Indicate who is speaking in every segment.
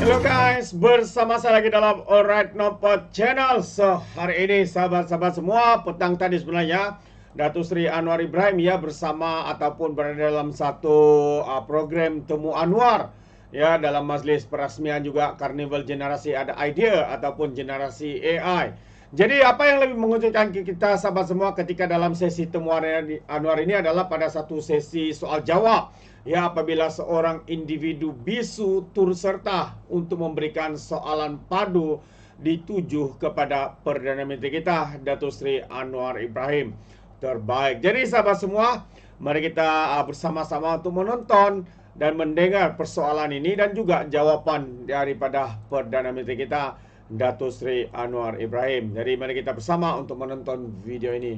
Speaker 1: Hello guys, bersama saya lagi dalam Alright Nopod Channel. So, hari ini sahabat-sahabat semua, petang tadi sebenarnya Datuk Seri Anwar Ibrahim ya bersama ataupun berada dalam satu program Temu Anwar ya, dalam majlis perasmian juga Karnival Generasi Ada Idea ataupun Generasi AI. Jadi apa yang lebih mengejutkan kita sahabat semua ketika dalam sesi Temu Anwar ini adalah pada satu sesi soal jawab. Ya, apabila seorang individu bisu turut serta untuk memberikan soalan padu dituju kepada Perdana Menteri kita, Datuk Seri Anwar Ibrahim. Terbaik. Jadi sahabat semua, mari kita bersama-sama untuk menonton dan mendengar persoalan ini dan juga jawapan daripada Perdana Menteri kita, Datuk Seri Anwar Ibrahim. Jadi mari kita bersama untuk menonton video ini.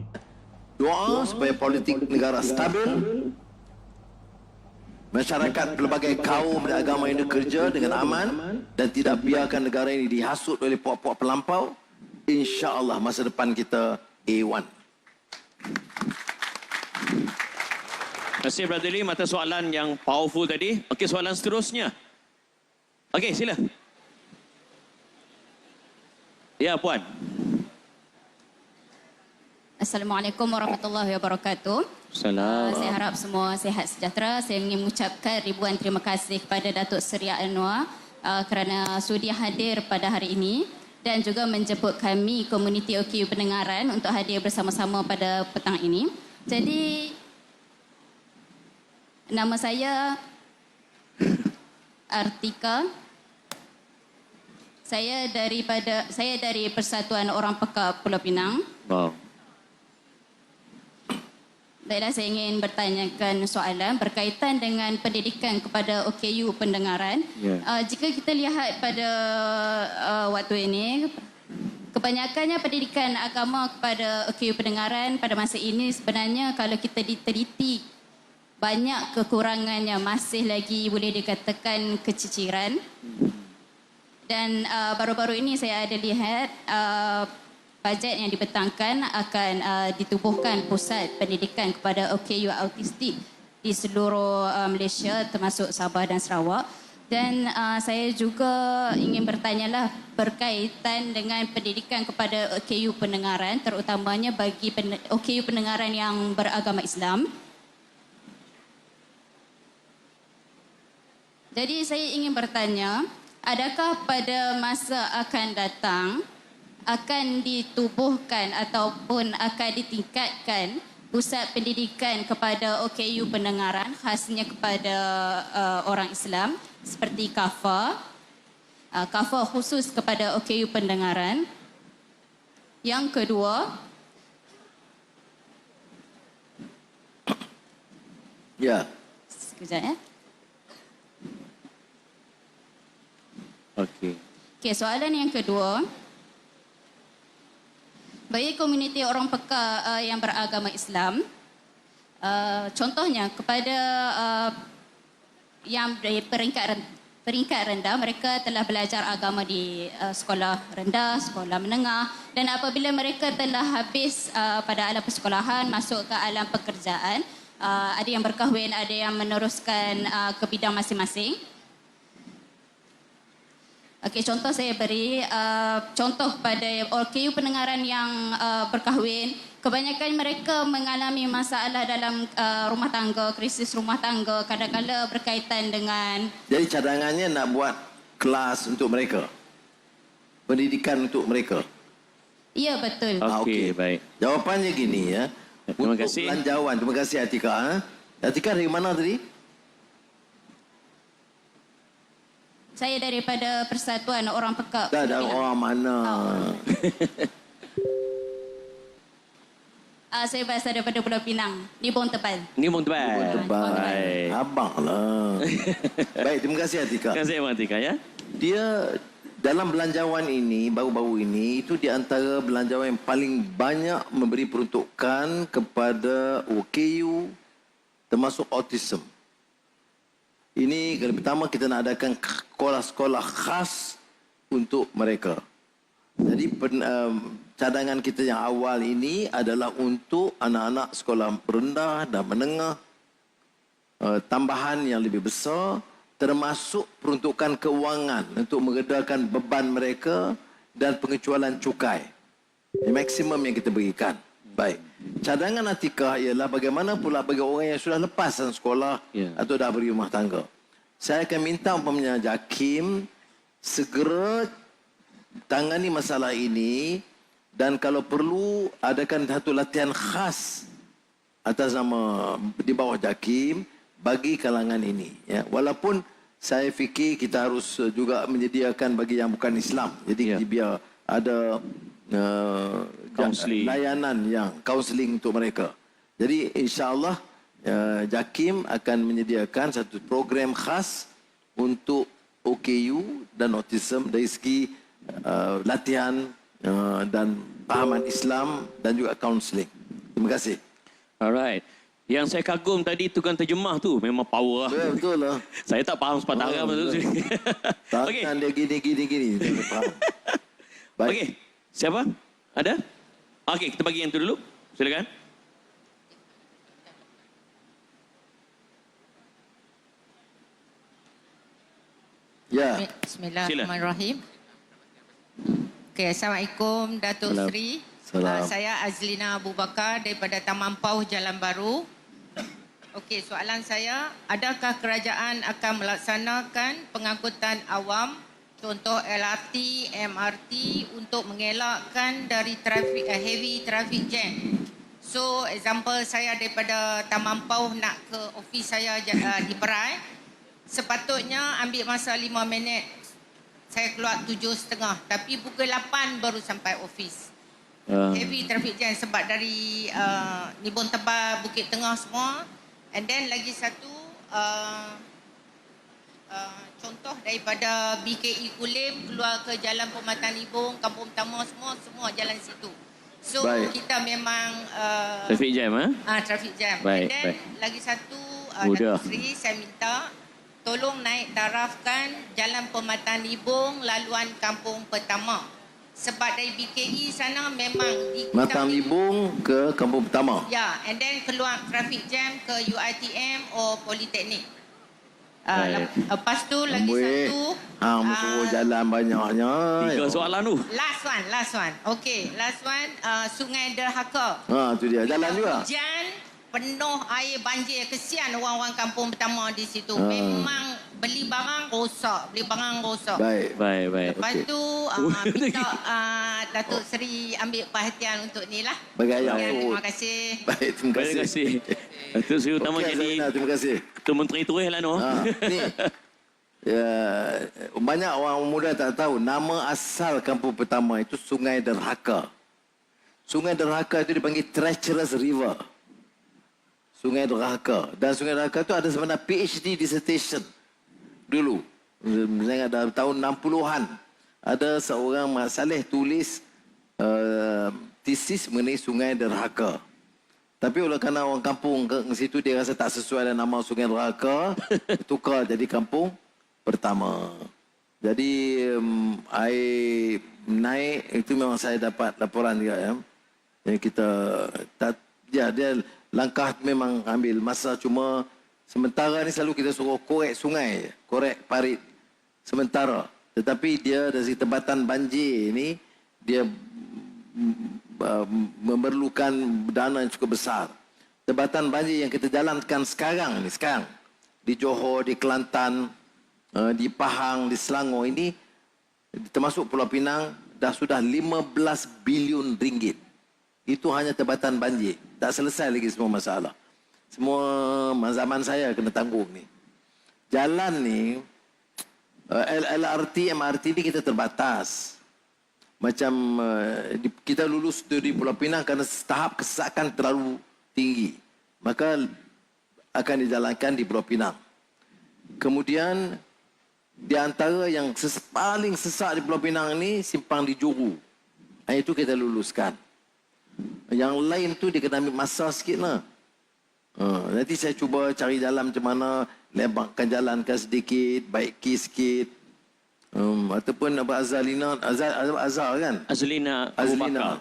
Speaker 2: Doa supaya politik negara stabil, masyarakat pelbagai kaum dan agama ini kerja dengan aman dan tidak biarkan negara ini dihasut oleh puak-puak pelampau. InsyaAllah masa depan kita A1.
Speaker 3: Terima kasih Brother Lim atas soalan yang powerful tadi. Okey, soalan seterusnya. Okey, sila. Ya, Puan.
Speaker 4: Assalamualaikum warahmatullahi wabarakatuh.
Speaker 3: Salam.
Speaker 4: Saya harap semua sihat sejahtera. Saya ingin mengucapkan ribuan terima kasih kepada Datuk Seri Anwar kerana sudi hadir pada hari ini dan juga menjemput kami komuniti OKU pendengaran untuk hadir bersama-sama pada petang ini. Jadi nama saya Artika. Saya dari Persatuan Orang Pekak Pulau Pinang.
Speaker 3: Wow.
Speaker 4: Baiklah, saya ingin bertanyakan soalan berkaitan dengan pendidikan kepada OKU pendengaran.
Speaker 3: Yeah.
Speaker 4: Jika kita lihat pada waktu ini, kebanyakannya pendidikan agama kepada OKU pendengaran pada masa ini sebenarnya kalau kita diteliti, banyak kekurangannya, masih lagi boleh dikatakan keciciran. Dan baru-baru ini saya ada lihat bajet yang dibentangkan akan ditubuhkan pusat pendidikan kepada OKU autistik di seluruh Malaysia termasuk Sabah dan Sarawak. Dan saya juga ingin bertanyalah berkaitan dengan pendidikan kepada OKU pendengaran, terutamanya bagi OKU pendengaran yang beragama Islam. Jadi saya ingin bertanya, adakah pada masa akan datang akan ditubuhkan ataupun akan ditingkatkan pusat pendidikan kepada OKU pendengaran khasnya kepada orang Islam seperti KAFA khusus kepada OKU pendengaran. Yang kedua,
Speaker 2: Ya.
Speaker 4: sekejap ya.
Speaker 3: Okey.
Speaker 4: Okey, soalan yang kedua, bagi komuniti orang peka yang beragama Islam, contohnya kepada yang dari peringkat rendah, mereka telah belajar agama di sekolah rendah, sekolah menengah, dan apabila mereka telah habis pada alam persekolahan, masuk ke alam pekerjaan, ada yang berkahwin, ada yang meneruskan ke bidang masing-masing. Okey, contoh saya beri contoh pada OKU pendengaran yang berkahwin, kebanyakan mereka mengalami masalah dalam rumah tangga, krisis rumah tangga, kadang-kadang berkaitan dengan.
Speaker 2: Jadi cadangannya nak buat kelas untuk mereka, pendidikan untuk mereka.
Speaker 4: Ya, betul.
Speaker 3: Okey, baik.
Speaker 2: Jawapannya gini ya.
Speaker 3: Terima
Speaker 2: Untuk
Speaker 3: kasih.
Speaker 2: belanjawan, terima kasih Atika. Atika dari mana tadi?
Speaker 4: Saya daripada Persatuan Orang Pekak.
Speaker 2: Tak ada orang mana.
Speaker 4: Saya berasal daripada Pulau Pinang, di Bong Tebal.
Speaker 3: Ni Bong Tebal.
Speaker 2: Baik. Abang lah. Baik, terima kasih Atika.
Speaker 3: Terima kasih Abang Tika ya.
Speaker 2: Dia dalam belanjawan ini, baru-baru ini, itu di antara belanjawan yang paling banyak memberi peruntukan kepada OKU termasuk autism. Ini kali pertama kita nak adakan sekolah-sekolah khas untuk mereka. Jadi cadangan kita yang awal ini adalah untuk anak-anak sekolah rendah dan menengah. Tambahan yang lebih besar termasuk peruntukan kewangan untuk meredakan beban mereka dan pengecualian cukai. Ini maksimum yang kita berikan. Baik. Cadangan Atikah ialah bagaimana pula bagi orang yang sudah lepasan sekolah atau dah berumah tangga. Saya akan minta umpamanya JAKIM segera tangani masalah ini dan kalau perlu adakan satu latihan khas atas nama di bawah JAKIM bagi kalangan ini. Ya. Walaupun saya fikir kita harus juga menyediakan bagi yang bukan Islam. Jadi biar ada layanan yang kaunseling untuk mereka. Jadi insya-Allah JAKIM akan menyediakan satu program khas untuk OKU dan autism dari segi latihan dan pahaman Islam dan juga kaunseling. Terima kasih.
Speaker 3: Alright. Yang saya kagum tadi tukang terjemah tu memang power lah.
Speaker 2: Betul lah.
Speaker 3: Saya tak faham sepatah Arab tu.
Speaker 2: Tangan dia gini. Tak faham. Baik.
Speaker 3: Okey. Siapa? Ada? Okey, kita bagi yang tu dulu. Silakan.
Speaker 2: Ya.
Speaker 5: Bismillahirrahmanirrahim. Okay, Assalamualaikum Datuk Seri. Saya Azlina Abu Bakar daripada Taman Pauh Jalan Baru. Okey, soalan saya, adakah kerajaan akan melaksanakan pengangkutan awam, contoh LRT, MRT untuk mengelakkan dari heavy traffic jam? So, example saya daripada Taman Pauh nak ke ofis saya di Perai, sepatutnya ambil masa 5 minit. Saya keluar 7.30, tapi pukul 8 baru sampai ofis. Heavy traffic jam sebab dari Nibong Tebal, Bukit Tengah semua. And then lagi satu, contoh daripada BKE Kulim keluar ke Jalan Pematang Nibong, Kampung Utama semua jalan situ. So kita memang
Speaker 3: traffic jam
Speaker 5: traffic jam.
Speaker 3: Baik,
Speaker 5: And then lagi satu,
Speaker 3: Datuk
Speaker 5: Seri, saya minta tolong naik tarafkan Jalan Pematang Nibong laluan Kampung Pertama. Sebab dari BKE sana memang
Speaker 2: Matang Nibong ke Kampung Pertama.
Speaker 5: Ya, and then keluar traffic jam ke UiTM atau Politeknik. Lepas tu lagi satu.
Speaker 2: Suruh jalan banyaknya.
Speaker 3: 3 soalan tu.
Speaker 5: Last one. Okay, last one. Sungai Derhaka.
Speaker 2: Tu dia. Jalan juga.
Speaker 5: Hujan, penuh air banjir. Kesian orang-orang Kampung Pertama di situ. Memang beli barang rosak.
Speaker 2: Baik.
Speaker 5: Lepas tu minta Datuk Seri ambil perhatian untuk ni lah.
Speaker 2: Bergaya.
Speaker 5: Terima kasih.
Speaker 2: Baik, terima kasih.
Speaker 3: Datuk Seri Utama jadi
Speaker 2: terima kasih.
Speaker 3: Ketua Menteri terus lah no.
Speaker 2: Ni. Banyak orang muda tak tahu nama asal Kampung Pertama itu Sungai Derhaka. Sungai Derhaka itu dipanggil Treacherous River. Sungai Derhaka. Dan Sungai Derhaka itu ada sebenarnya PhD dissertation. Dulu, saya ada tahun 60-an, ada seorang Mak Saleh tulis tesis mengenai Sungai Derhaka. Tapi oleh kerana orang kampung ke situ dia rasa tak sesuai dengan nama Sungai Derhaka, tukar jadi Kampung Pertama. Jadi air naik itu memang saya dapat laporan juga ya. Yang kita dia langkah memang ambil masa, cuma sementara ni selalu kita suruh korek sungai, korek parit sementara. Tetapi dia dari tebatan banjir ni, dia memerlukan dana yang cukup besar. Tebatan banjir yang kita jalankan sekarang, di Johor, di Kelantan, di Pahang, di Selangor ini, termasuk Pulau Pinang, dah sudah 15 bilion ringgit. Itu hanya tebatan banjir. Tak selesai lagi semua masalah. Semua zaman saya kena tanggung ni. Jalan ni, LRT, MRT ni kita terbatas. Macam kita lulus dari Pulau Pinang kerana tahap kesesakan terlalu tinggi. Maka akan dijalankan di Pulau Pinang. Kemudian, di antara yang paling sesak di Pulau Pinang ni, simpang di Johor. Itu kita luluskan. Yang lain tu dia kena ambil masa sikit lah. Nanti saya cuba cari jalan macam mana, lebarkan jalankan sedikit, baiki sikit. Ataupun Abang Azalina, Azal kan?
Speaker 3: Azlina Abu Bakar.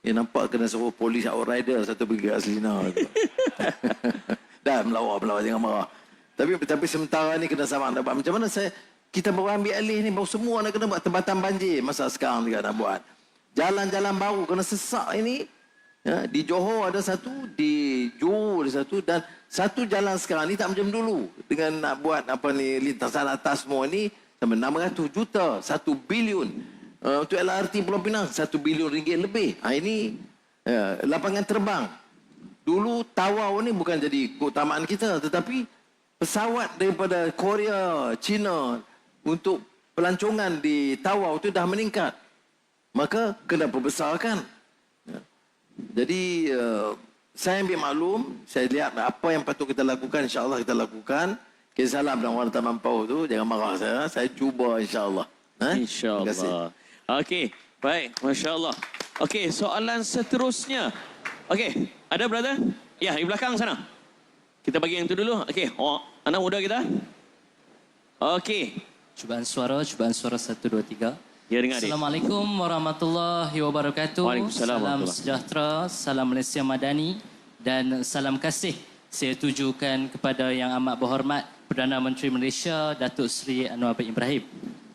Speaker 2: Nampak kena suruh polis outrider satu pergi ke Azlina. Dah melawak jangan marah. Tapi sementara ni kena sama nak buat. Macam mana kita baru ambil alih ni, baru semua nak kena buat tempatan banjir. Masa sekarang juga nak buat. Jalan-jalan baru kena sesak ini. Ya, di Johor ada satu, di Johor ada satu, dan satu jalan sekarang ni tak macam dulu. Dengan nak buat apa ni, lintasan atas semua ni, sampai 600 juta, 1 bilion. Untuk LRT Pulau Pinang, 1 bilion ringgit lebih. Ini lapangan terbang. Dulu Tawau ni bukan jadi keutamaan kita, tetapi pesawat daripada Korea, China untuk pelancongan di Tawau tu dah meningkat. Maka kena perbesarkan. Jadi saya ambil maklum, saya lihat apa yang patut kita lakukan, insya-Allah kita lakukan. Salam dan warna Taman Pauh tu, jangan marah saya cuba insya-Allah.
Speaker 3: InsyaAllah. Okey, baik, masya-Allah. Okey, soalan seterusnya. Okey, ada brother? Ya, di belakang sana. Kita bagi yang tu dulu. Okey, anak muda kita. Okey.
Speaker 6: Cubaan suara 1, 2, 3.
Speaker 3: Ya, dengar dia.
Speaker 6: Assalamualaikum warahmatullahi wabarakatuh.
Speaker 3: Waalaikumsalam
Speaker 6: Salam
Speaker 3: warahmatullahi.
Speaker 6: sejahtera, salam Malaysia Madani dan salam kasih saya tujukan kepada Yang Amat Berhormat Perdana Menteri Malaysia Datuk Seri Anwar bin Ibrahim.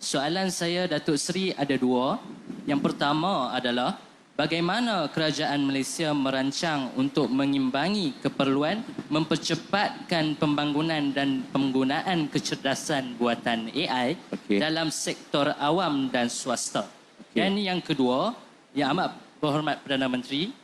Speaker 6: Soalan saya Datuk Seri ada dua. Yang pertama adalah bagaimana kerajaan Malaysia merancang untuk mengimbangi keperluan mempercepatkan pembangunan dan penggunaan kecerdasan buatan AI dalam sektor awam dan swasta. Dan yang kedua, Yang Amat Berhormat Perdana Menteri,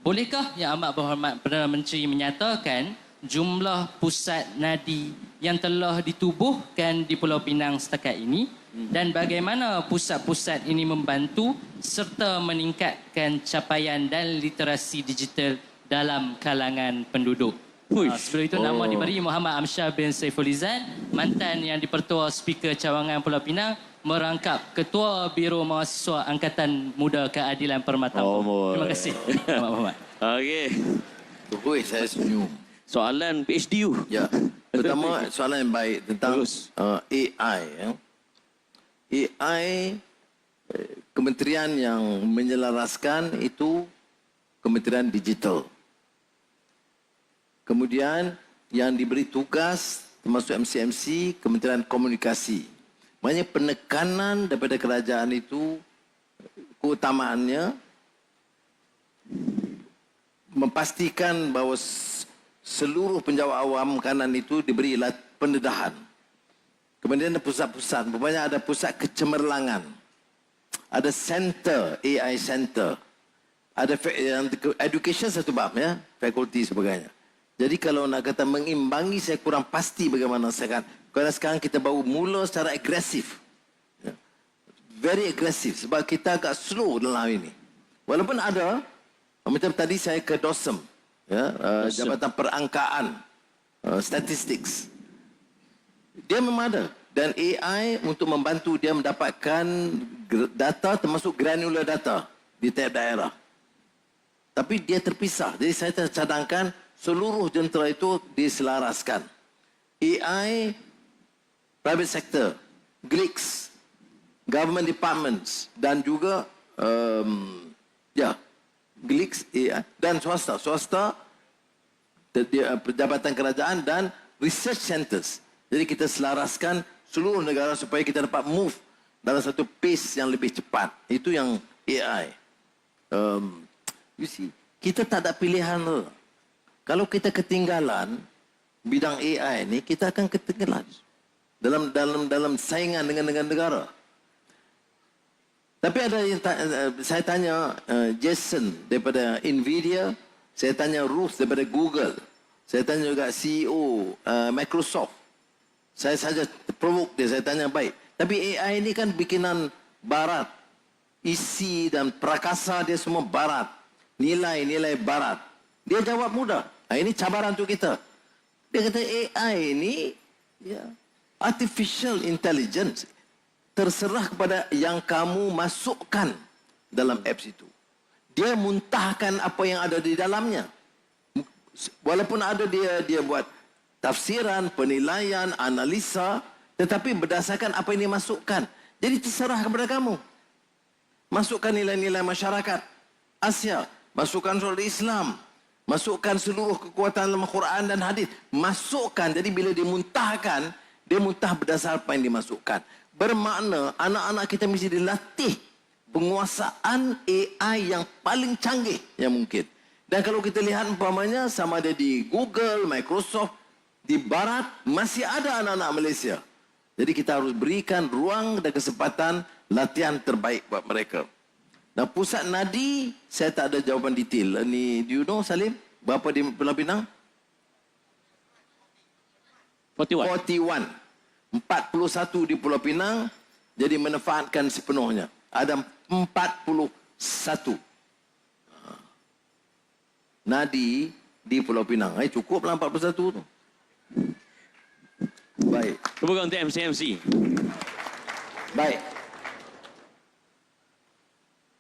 Speaker 6: bolehkah Yang Amat Berhormat Perdana Menteri menyatakan jumlah pusat nadi yang telah ditubuhkan di Pulau Pinang setakat ini dan bagaimana pusat-pusat ini membantu serta meningkatkan capaian dan literasi digital dalam kalangan penduduk. Sebelum itu nama diberi Muhammad Amsyar bin Saifulizan, mantan yang di-Pertua Speaker Cawangan Pulau Pinang, merangkap Ketua Biro Mahasiswa Angkatan Muda Keadilan Permata. Terima kasih. Muhammad.
Speaker 3: Okey.
Speaker 2: Oi, saya senyum.
Speaker 3: Soalan PhDU.
Speaker 2: Ya. Pertama, soalan yang baik tentang AI. Ya. AI, kementerian yang menyelaraskan itu Kementerian Digital. Kemudian yang diberi tugas termasuk MCMC, Kementerian Komunikasi. Maknanya penekanan daripada kerajaan itu, keutamaannya memastikan bahawa seluruh penjawat awam kanan itu diberi pendedahan. Kemudian ada pusat-pusat, rupanya ada pusat kecemerlangan. Ada center, AI center. Ada education satu bab ya, fakulti sebagainya. Jadi kalau nak kata mengimbangi, saya kurang pasti bagaimana sekarang. Kerana sekarang kita baru mula secara agresif. Ya. Very agresif sebab kita agak slow dalam hal ini. Walaupun ada, macam tadi saya ke DOSM, ya, Jabatan Perangkaan, Statistics. Dia memang ada. Dan AI untuk membantu dia mendapatkan data termasuk granular data di tiap daerah. Tapi dia terpisah. Jadi saya cadangkan seluruh jentera itu diselaraskan. AI, private sector, GLICS, government departments dan juga GLICS, AI dan swasta. Swasta, Jabatan Kerajaan dan research centers. Jadi kita selaraskan seluruh negara supaya kita dapat move dalam satu pace yang lebih cepat. Itu yang AI. You see, kita tak ada pilihan. Kalau kita ketinggalan bidang AI ni, kita akan ketinggalan dalam saingan dengan negara. Tapi ada yang saya tanya Jason daripada Nvidia, saya tanya Ruth daripada Google, saya tanya juga CEO Microsoft. Saya saja provoke dia, saya tanya baik. Tapi AI ini kan bikinan barat. Isi dan prakasa dia semua barat. Nilai-nilai barat. Dia jawab mudah. Ini cabaran untuk kita. Dia kata AI ini artificial intelligence. Terserah kepada yang kamu masukkan dalam apps itu. Dia muntahkan apa yang ada di dalamnya. Walaupun ada dia buat tafsiran, penilaian, analisa, tetapi berdasarkan apa yang dimasukkan. Jadi terserah kepada kamu. Masukkan nilai-nilai masyarakat Asia, masukkan soal Islam, Masukkan seluruh kekuatan dalam Quran dan hadis. Masukkan. Jadi bila dia muntahkan, dia muntah berdasar apa yang dimasukkan. Bermakna anak-anak kita mesti dilatih penguasaan AI yang paling canggih yang mungkin. Dan kalau kita lihat umpamanya sama ada di Google, Microsoft, di Barat, masih ada anak-anak Malaysia. Jadi kita harus berikan ruang dan kesempatan latihan terbaik buat mereka. Dan pusat nadi, saya tak ada jawapan detail. Ni, do you know Salim? Berapa di Pulau Pinang? 41. 41 di Pulau Pinang. Jadi manfaatkan sepenuhnya. Ada 41 nadi di Pulau Pinang. Cukuplah 41 tu. Baik.
Speaker 3: Kemudian untuk MC.
Speaker 2: Baik.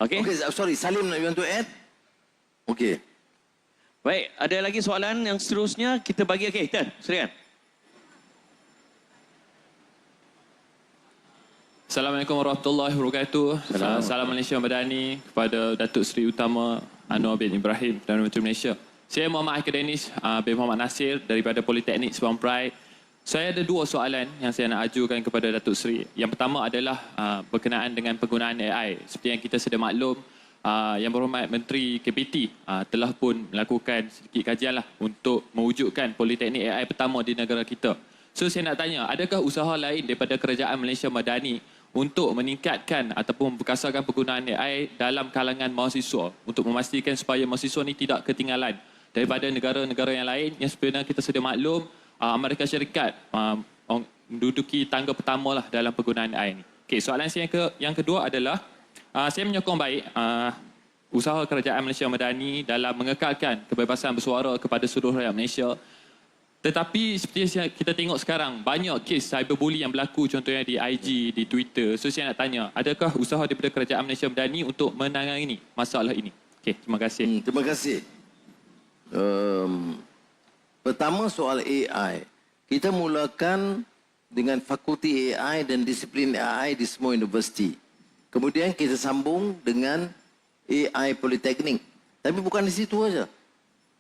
Speaker 3: Okey.
Speaker 2: Okay, sorry. Salim, you want to add? Okey.
Speaker 3: Baik, ada lagi soalan yang seterusnya kita bagi. Okey, Tan, silakan.
Speaker 7: Assalamualaikum warahmatullahi wabarakatuh. Salam Malaysia Madani kepada Datuk Seri Utama Anwar bin Ibrahim, Perdana Menteri Malaysia. Saya Muhammad Akademis bin Muhammad Nasir daripada Politeknik Subang Pride. Saya ada dua soalan yang saya nak ajukan kepada Datuk Seri. Yang pertama adalah berkenaan dengan penggunaan AI. Seperti yang kita sedia maklum, Yang Berhormat Menteri KPT telah pun melakukan sedikit kajian lah untuk mewujudkan Politeknik AI pertama di negara kita. So saya nak tanya, adakah usaha lain daripada Kerajaan Malaysia Madani untuk meningkatkan ataupun berkasarkan penggunaan AI dalam kalangan mahasiswa untuk memastikan supaya mahasiswa ni tidak ketinggalan daripada negara-negara yang lain yang sebenarnya kita sedia maklum Amerika Syarikat menduduki tangga pertama lah dalam penggunaan AI ni. Okay, soalan saya yang kedua adalah saya menyokong baik usaha Kerajaan Malaysia Madani dalam mengekalkan kebebasan bersuara kepada seluruh rakyat Malaysia. Tetapi seperti yang kita tengok sekarang, banyak kes cyberbully yang berlaku contohnya di IG, di Twitter. So saya nak tanya, adakah usaha daripada Kerajaan Malaysia Madani untuk menangani masalah ini? Okey, terima kasih.
Speaker 2: Terima kasih. Pertama soal AI. Kita mulakan dengan fakulti AI dan disiplin AI di semua universiti. Kemudian kita sambung dengan AI Politeknik. Tapi bukan di situ saja.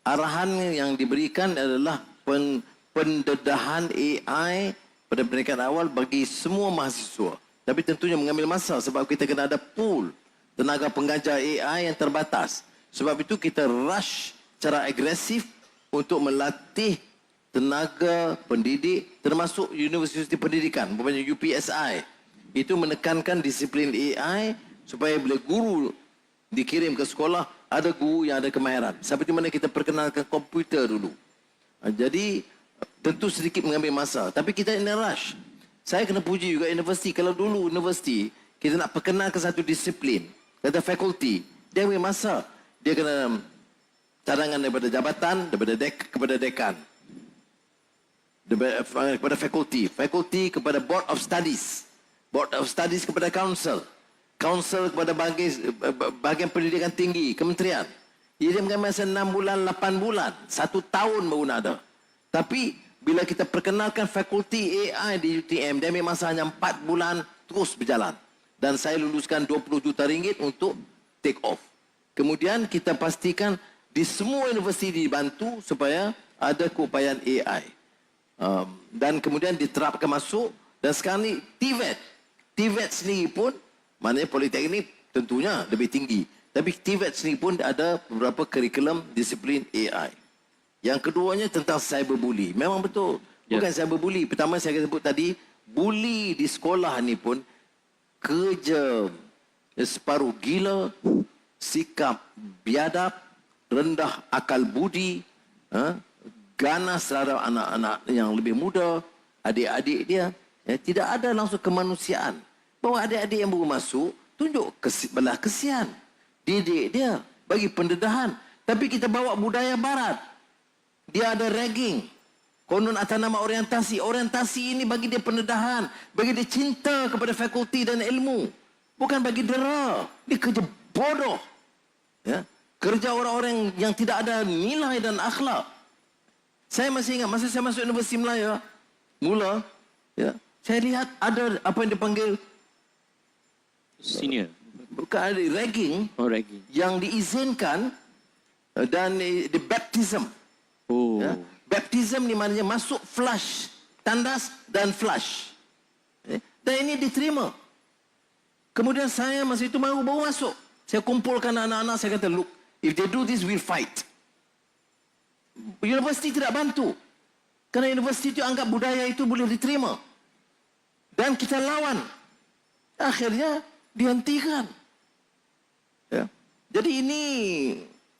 Speaker 2: Arahan yang diberikan adalah pendedahan AI pada peringkat awal bagi semua mahasiswa. Tapi tentunya mengambil masa sebab kita kena ada pool tenaga pengajar AI yang terbatas. Sebab itu kita rush secara agresif untuk melatih tenaga pendidik termasuk Universiti Pendidikan, bukannya UPSI. Itu menekankan disiplin AI supaya bila guru dikirim ke sekolah, ada guru yang ada kemahiran. Seperti mana kita perkenalkan komputer dulu. Jadi tentu sedikit mengambil masa, tapi kita in a rush. Saya kena puji juga universiti. Kalau dulu universiti kita nak perkenalkan satu disiplin, kata fakulti, dia ambil masa. Dia kena cadangan daripada jabatan, kepada dekan, kepada fakulti, fakulti kepada board of studies kepada council kepada bahagian pendidikan tinggi, kementerian. Dia mengambil masa 6 bulan, 8 bulan. 1 tahun baru nak ada. Tapi bila kita perkenalkan fakulti AI di UTM, dia ambil masa hanya 4 bulan terus berjalan. Dan saya luluskan 20 juta ringgit untuk take off. Kemudian kita pastikan di semua universiti dibantu supaya ada keupayaan AI. Dan kemudian diterapkan masuk. Dan sekarang ni TVET. TVET sendiri pun, maknanya Politeknik tentunya lebih tinggi. Tapi TVET sendiri pun ada beberapa kurikulum disiplin AI. Yang keduanya tentang cyberbully. Memang betul. Bukan cyberbully. Pertama saya sebut tadi, bully di sekolah ni pun kerja separuh gila, sikap biadab, rendah akal budi, ganas terhadap anak-anak yang lebih muda, adik-adik dia. Tidak ada langsung kemanusiaan. Bahawa adik-adik yang baru masuk, tunjuk belah kesian. Didik dia, bagi pendedahan. Tapi kita bawa budaya barat. Dia ada ragging. Konon atas nama orientasi. Orientasi ini bagi dia pendedahan. Bagi dia cinta kepada fakulti dan ilmu. Bukan bagi dera. Dia kerja bodoh. Ya? Kerja orang-orang yang tidak ada nilai dan akhlak. Saya masih ingat masa saya masuk Universiti Melaya. Mula. Ya, saya lihat ada apa yang dipanggil
Speaker 3: senior.
Speaker 2: Bukan ada ragging.
Speaker 3: Oh, ragging.
Speaker 2: Yang diizinkan dan the baptism.
Speaker 3: Oh.
Speaker 2: Ya. Baptism ni maknanya masuk flush, tandas dan flush. Dan ini diterima. Kemudian saya masa itu baru masuk. Saya kumpulkan anak-anak, saya kata, look, if they do this, we'll fight. Universiti tidak bantu. Kerana universiti itu anggap budaya itu boleh diterima. Dan kita lawan. Akhirnya dihentikan. Ya. Jadi ini,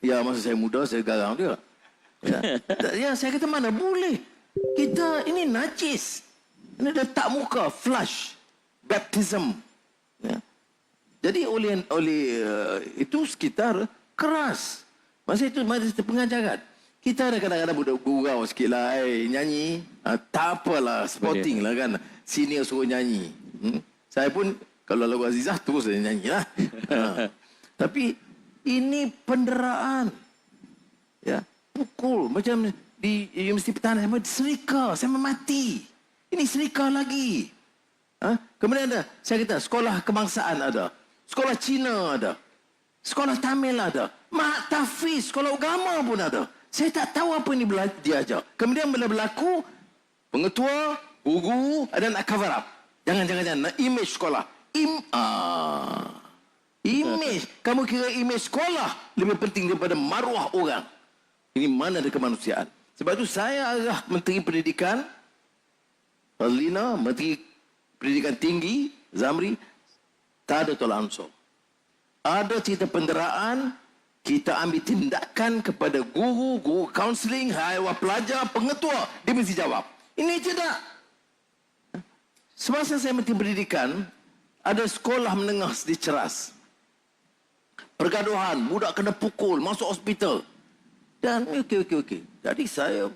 Speaker 2: ya masa saya muda, saya garang dia. Ya, saya kata mana boleh. Kita ini najis. Ini dah tak muka, flush, baptism. Ya. Jadi oleh itu sekitar keras. Masa itu majlis pengajaran. Kita ada kadang-kadang budak gurau sikit lah, nyanyi. Tak apalah, sporting lah kan. Senior suruh nyanyi. Saya pun, kalau lagu Azizah, terus saya nyanyi lah. Tapi ini penderaan. Ya, pukul. Macam di Universiti Pertahanan, serika, saya mati. Ini serika lagi. Kemudian ada, saya kata, sekolah kebangsaan ada. Sekolah Cina ada. Sekolah Tamil ada. Mak Tafiz, sekolah agama pun ada. Saya tak tahu apa ini diajar. Kemudian bila berlaku, pengetua, guru, ada nak cover up. Jangan. Nak image sekolah. Image. Kamu kira image sekolah lebih penting daripada maruah orang. Ini mana ada kemanusiaan. Sebab itu saya arah Menteri Pendidikan, Fazlina, Menteri Pendidikan Tinggi, Zamri, tak ada tolak ansur. Ada cerita penderaan, kita ambil tindakan kepada guru kaunseling, haiwan pelajar, pengetua. Dia mesti jawab. Ini tidak. Semasa saya Menteri Pendidikan, ada sekolah menengah di Ceras. Pergaduhan, budak kena pukul, masuk hospital. Dan okey. Jadi saya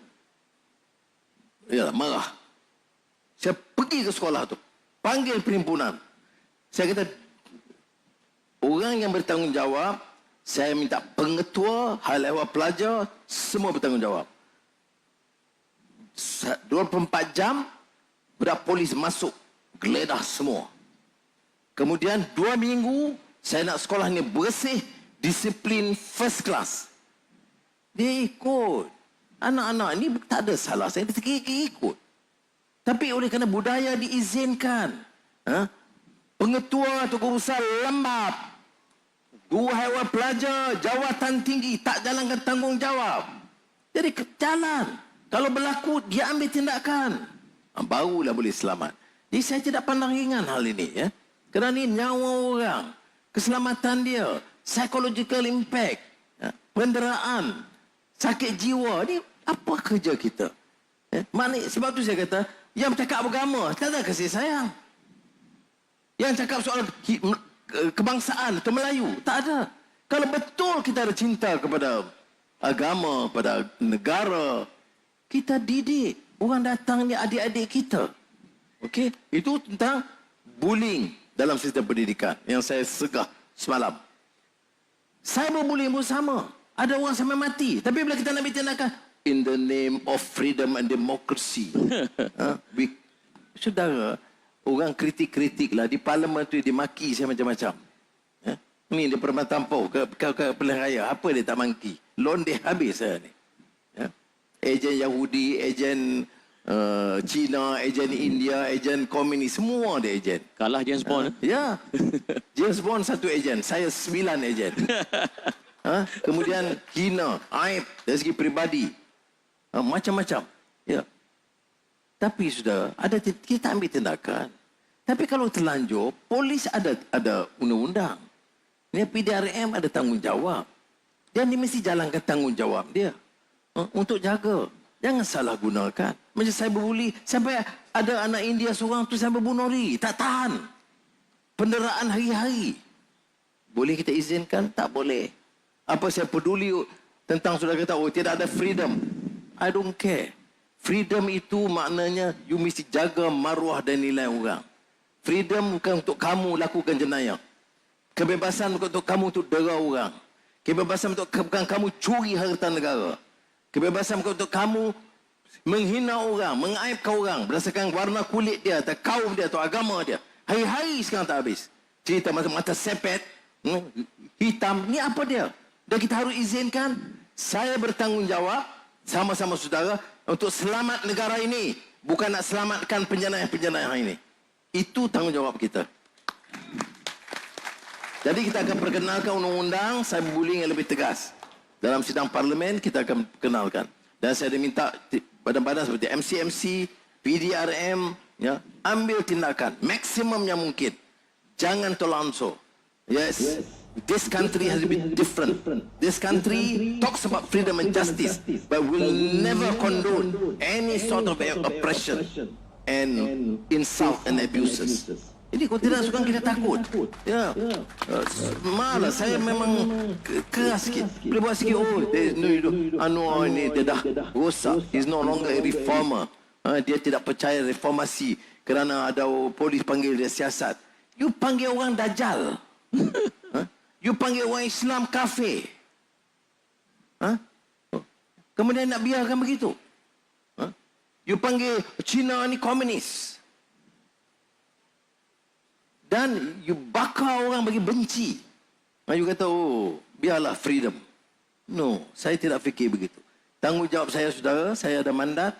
Speaker 2: marah. Saya pergi ke sekolah tu. Panggil perhimpunan. Saya kata, orang yang bertanggungjawab, saya minta pengetua, hal ehwal pelajar, semua bertanggungjawab. 24 jam, budak polis masuk, geledah semua. Kemudian 2 minggu, saya nak sekolah ni bersih, disiplin first class. Dia ikut. Anak-anak ni tak ada salah, saya ikut. Tapi oleh kerana budaya diizinkan, pengetua atau guru besar lambat. Guru haiwan pelajar, jawatan tinggi, tak jalankan tanggungjawab. Jadi jalan. Kalau berlaku, dia ambil tindakan. Barulah boleh selamat. Jadi saya tidak pandang ringan hal ini. Ya. Kerana ini nyawa orang. Keselamatan dia. Psychological impact. Ya. Penderaan. Sakit jiwa. Ini apa kerja kita? Ya. Sebab tu saya kata, yang bercakap agama, tak ada kasih sayang. Yang cakap soal kebangsaan atau Melayu, tak ada. Kalau betul kita ada cinta kepada agama, pada negara, kita didik. Orang datang ni adik-adik kita. Okey? Itu tentang bullying dalam sistem pendidikan yang saya segah semalam. Cyber bullying pun sama. Ada orang sampai mati. Tapi bila kita nak ambil tindakan, in the name of freedom and democracy. Saudara, orang kritik-kritik lah. Di parlimen tu dimaki saya macam-macam. Ni dia pernah tampau ke pilihan raya. Apa dia tak maki? Londeh habis saya ni. Ejen Yahudi, ejen Cina, ejen India, ejen komunis. Semua dia ejen.
Speaker 3: Kalah James Bond.
Speaker 2: Ya. James Bond 1 ejen. Saya 9 ejen. Kemudian hina, aib dari segi peribadi. Macam-macam. Ya. Tapi sudah, kita ambil tindakan. Tapi kalau terlanjur, polis ada undang-undang. Ni PDRM ada tanggungjawab. Dia ni mesti jalankan tanggungjawab dia. Untuk jaga. Jangan salah gunakan. Macam saya berbuli, sampai ada anak India seorang tu sampai bunuh diri. Tak tahan. Penderaan hari-hari. Boleh kita izinkan? Tak boleh. Apa saya peduli tentang saudara kata, tidak ada freedom. I don't care. Freedom itu maknanya you mesti jaga maruah dan nilai orang. Freedom bukan untuk kamu lakukan jenayah. Kebebasan bukan untuk kamu untuk dera orang. Kebebasan bukan kamu curi harta negara. Kebebasan bukan untuk kamu menghina orang, mengaibkan orang berdasarkan warna kulit dia, atau kaum dia, atau agama dia. Hari-hari sekarang tak habis. Cerita mata sepet, hitam, ni apa dia? Dan kita harus izinkan. Saya bertanggungjawab sama-sama saudara untuk selamat negara ini. Bukan nak selamatkan penjenayah-penjenayah ini. Itu tanggungjawab kita. Jadi kita akan perkenalkan undang-undang cyberbullying yang lebih tegas. Dalam sidang parlimen kita akan kenalkan. Dan saya diminta badan-badan seperti MCMC, PDRM, ya, ambil tindakan maksimum yang mungkin. Jangan terlangsung. Yes. This country has to be different. This country talks about freedom and justice, but will never condone any sort of oppression and insult and abuses. Ini kalau tidak suka kita takut. Ya, malah saya memang keras sikit. Boleh buat sikit. Oh, Anwar ini dia dah rosak. He's no longer a reformer. Dia tidak percaya reformasi kerana ada polis panggil dia siasat. You panggil orang dajal. You panggil orang Islam kafir. Kemudian nak biarkan begitu. You panggil Cina ni komunis. Dan you bakar orang bagi benci. You kata, oh, biarlah freedom. No, saya tidak fikir begitu. Tanggungjawab saya, saudara, saya ada mandat.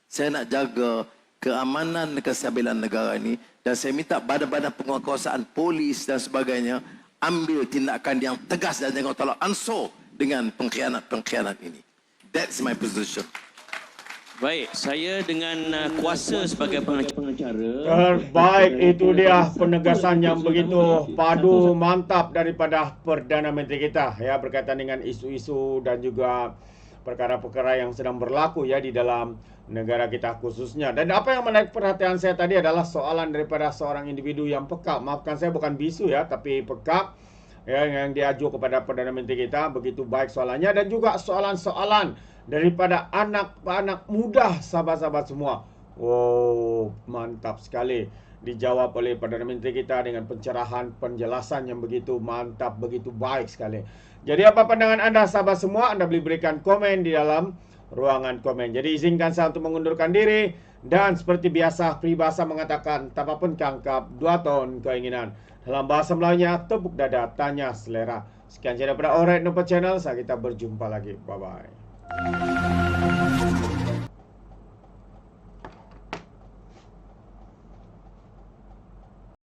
Speaker 2: Saya nak jaga keamanan dan kestabilan negara ini. Dan saya minta badan-badan penguasaan polis dan sebagainya ambil tindakan yang tegas dan jangan tolak ansur dengan pengkhianat-pengkhianat ini. That's my position.
Speaker 3: Baik, saya dengan kuasa sebagai pengacara.
Speaker 1: Terbaik, itu dia penegasan yang begitu padu mantap daripada Perdana Menteri kita ya, berkaitan dengan isu-isu dan juga perkara-perkara yang sedang berlaku ya di dalam negara kita khususnya. Dan apa yang menarik perhatian saya tadi adalah soalan daripada seorang individu yang peka. Maafkan saya, bukan bisu ya, tapi peka ya, yang diajukan kepada Perdana Menteri kita. Begitu baik soalannya, dan juga soalan-soalan daripada anak-anak muda, sahabat-sahabat semua. Oh, mantap sekali dijawab oleh Perdana Menteri kita dengan pencerahan, penjelasan yang begitu mantap, begitu baik sekali. Jadi apa pandangan anda, sahabat semua? Anda boleh berikan komen di dalam ruangan komen. Jadi izinkan saya untuk mengundurkan diri. Dan seperti biasa, peribahasa mengatakan, tapapun kangkap, 2 ton keinginan. Dalam bahasa Melayunya, tepuk dada, tanya selera. Sekian saja daripada Alright Nampak Channel. Kita berjumpa lagi. Bye-bye.